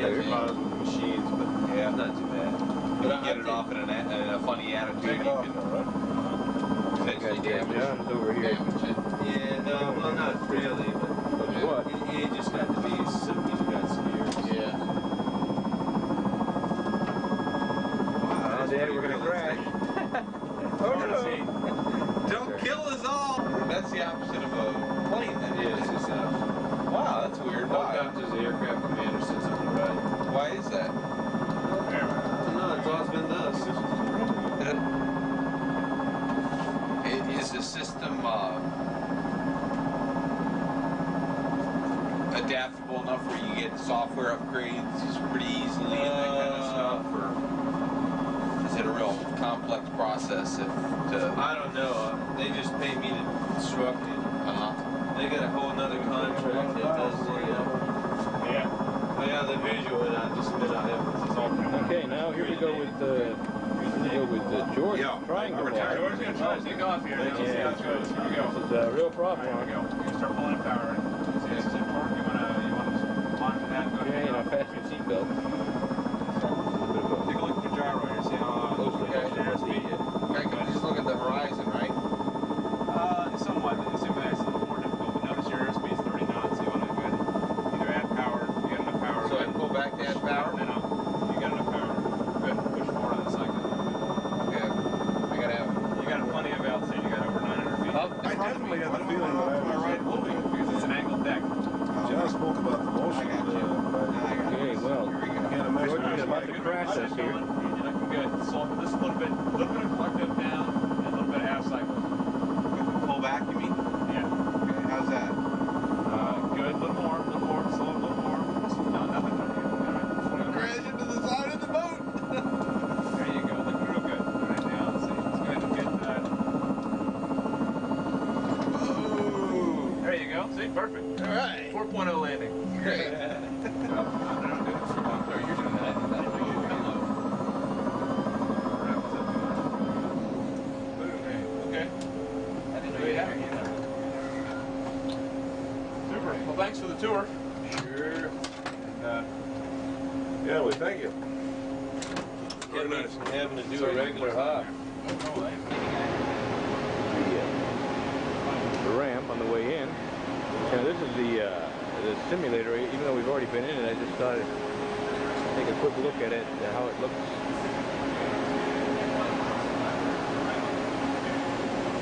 There's a lot of machines, but Yeah. not too bad. You can get it off in a funny attitude. Take it off, You though, right? can essentially damage it. John's over here. Yeah, no, well, not really, but What? he just got to be something who got scared. Yeah. Oh, Dad, we're gonna crash. Oh no! Don't kill us all! That's the opposite of a plane, then. Yeah, it's just Wow, that's weird. Why? Helicopter's the aircraft commander sits on the right. Why is that? No, it's always been us. Is the system adaptable enough where you get software upgrades just pretty easily and that kind of stuff, or is it a real complex process? I don't know. They just pay me to construct it. They got a whole nother contract that does the visual, and I just admit I have. Okay, now here we go with George trying to fly. George's going to try to take off here. Now let's see how it goes. Here we go. This is a real problem. Here we go. You're going to start pulling power. See, this is important. You want to launch that and go to Fasten your seatbelt. Take a look at the gyro here. See how close to the speed. Okay, just look at the horizon, right? Somewhat. The simulator is a little more difficult, but notice your airspeed is 30 knots. So you want to go ahead and either add power, you got enough power. So I pull back to add power? No. You got enough power. Go ahead and push forward on the cycle. Okay. I gotta have. You got plenty of altitude. You got over 900 feet. I definitely got the feeling that I was right moving because it's an angled deck. John spoke about the motion. Okay, well, George is about to crash us here. You're looking good. So this a little bit of collective down and a little bit of half cycle. Pull back, you mean? Yeah. Okay, how's that? Good. A little more. Slow. A little more. No, nothing. Crash into the side of the boat! There you go. Looking real good. All right, now let's see. Let's go ahead and get that. Oh! There you go. See? Perfect. All right. 4.0 landing. Great. Super. Well, thanks for the tour. Sure. And, Yeah, well, thank you. Getting me from having to do a regular hop. The ramp on the way in. And this is the simulator. Even though we've already been in it, I just thought I'd take a quick look at it, how it looks.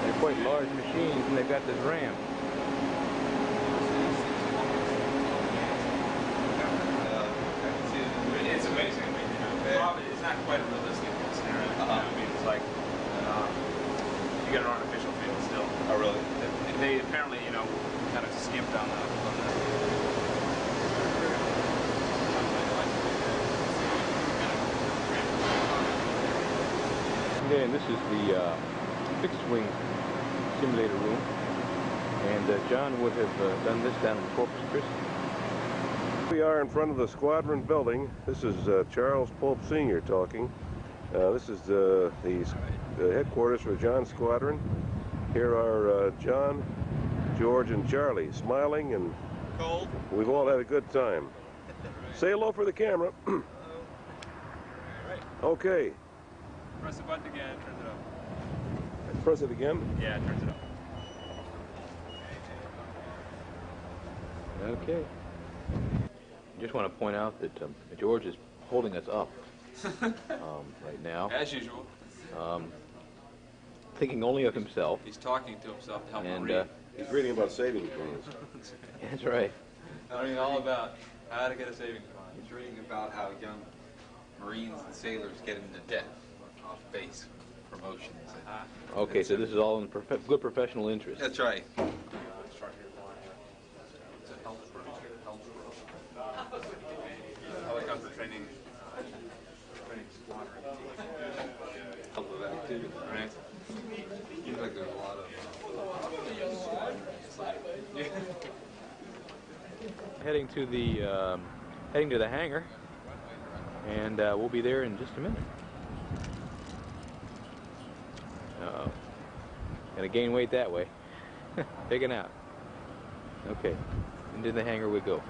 They're quite large machines, and they've got this ramp. it's amazing. I mean, probably it's not quite a realistic scenario. I mean, it's like you got an artificial field still. Oh, really? They apparently, kind of skimped on that. Okay, and this is the fixed-wing simulator room. And John would have done this down in Corpus Christi. We are in front of the squadron building. This is Charles Pope Sr. talking. This is the headquarters for John's squadron. Here are John, George, and Charlie smiling, and Cold. we've all had a good time. Say hello for the camera. Okay. Press the button again, it turns it up. Press it again. Yeah, it turns it up. Okay. Just want to point out that George is holding us up right now. As usual. Thinking only of himself. He's talking to himself to help him And read. He's reading about savings plans. that's right. Learning all about how to get a savings bond. He's reading about how young Marines and sailors get into debt off base promotions. Okay, so this is all in good professional interest. That's right. Helicopter training squadron. Help with that too. Right. Seems like there's a lot of. Heading to the hangar, and we'll be there in just a minute. Gonna gain weight that way. Taking out. Okay, into the hangar we go.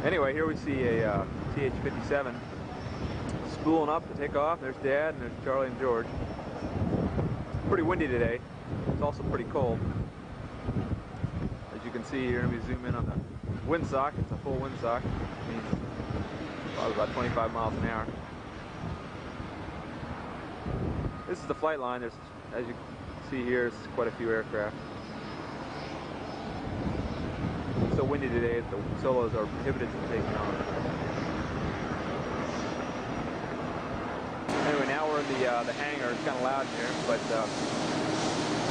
Anyway, here we see a TH-57 spooling up to take off. There's Dad and there's Charlie and George. It's pretty windy today. It's also pretty cold. As you can see here, let me zoom in on the windsock. It's a full windsock. It means probably about 25 miles an hour. This is the flight line. There's, as you can see here, there's quite a few aircraft. It's so windy today that the solos are prohibited from taking off. Anyway, now we're in the hangar. It's kind of loud in here, but this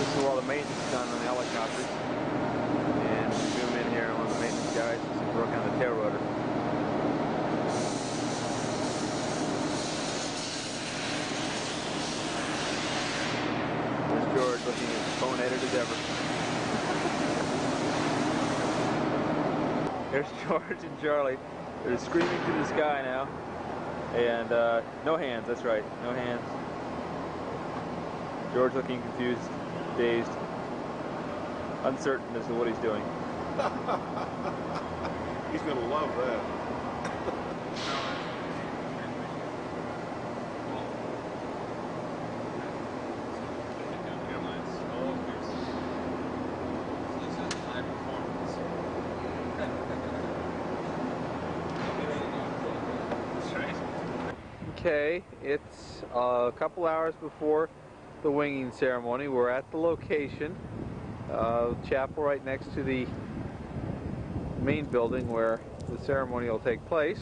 is where all the maintenance is done on the helicopters. And zoom in here on one of the maintenance guys. He's working on the tail rotor. There's George looking as phone-headed as ever. There's George and Charlie. They're screaming to the sky now. And no hands, that's right, no hands. George looking confused, dazed, uncertain as to what he's doing. He's going to love that. Okay, it's a couple hours before the winging ceremony. We're at the location, chapel right next to the main building where the ceremony will take place.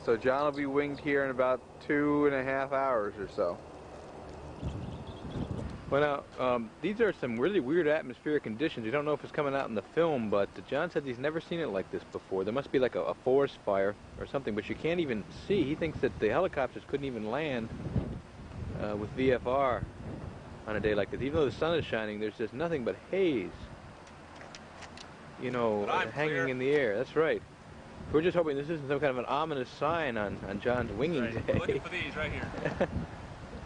So John will be winged here in about 2.5 hours or so. Well, now, these are some really weird atmospheric conditions. We don't know if it's coming out in the film, but John said he's never seen it like this before. There must be like a forest fire or something, but you can't even see. He thinks that the helicopters couldn't even land with VFR on a day like this. Even though the sun is shining, there's just nothing but haze, you know, hanging in the air. That's right. We're just hoping this isn't some kind of an ominous sign on John's winging day. Looking for these right here.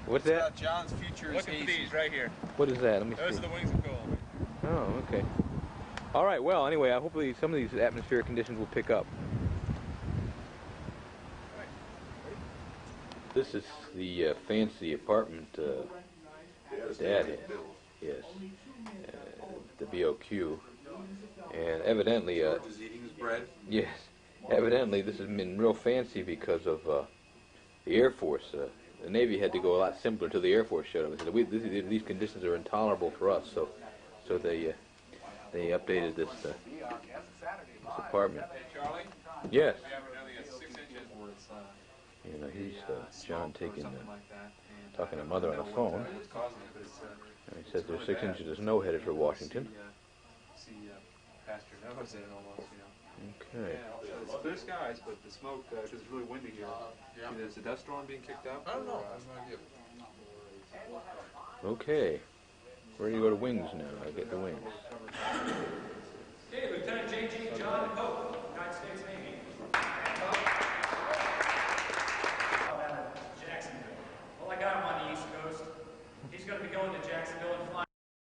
What's that? John's future is Looking for these right here. What is that? Let me see. Those are the wings of gold. Oh, okay. All right, well, anyway, hopefully some of these atmospheric conditions will pick up. This is the fancy apartment Dad had. Yes. The BOQ. And evidently... George is eating his bread. Yes. Evidently this has been real fancy because of the Air Force. The Navy had to go a lot simpler until the Air Force showed up. They said, these conditions are intolerable for us, so they updated this apartment. Charlie? Yes. We have nearly 6 inches. You know, he's John talking to Mother on the phone. And he says there's 6 inches of snow headed for Washington. Past your nose in almost, you know. Okay. Yeah, it's clear skies, but the smoke, because it's really windy here. Either it's a dust storm being kicked up. I don't know. Okay. Ready to go to wings now. I get the wings. Okay, Lieutenant J.G. John Hope.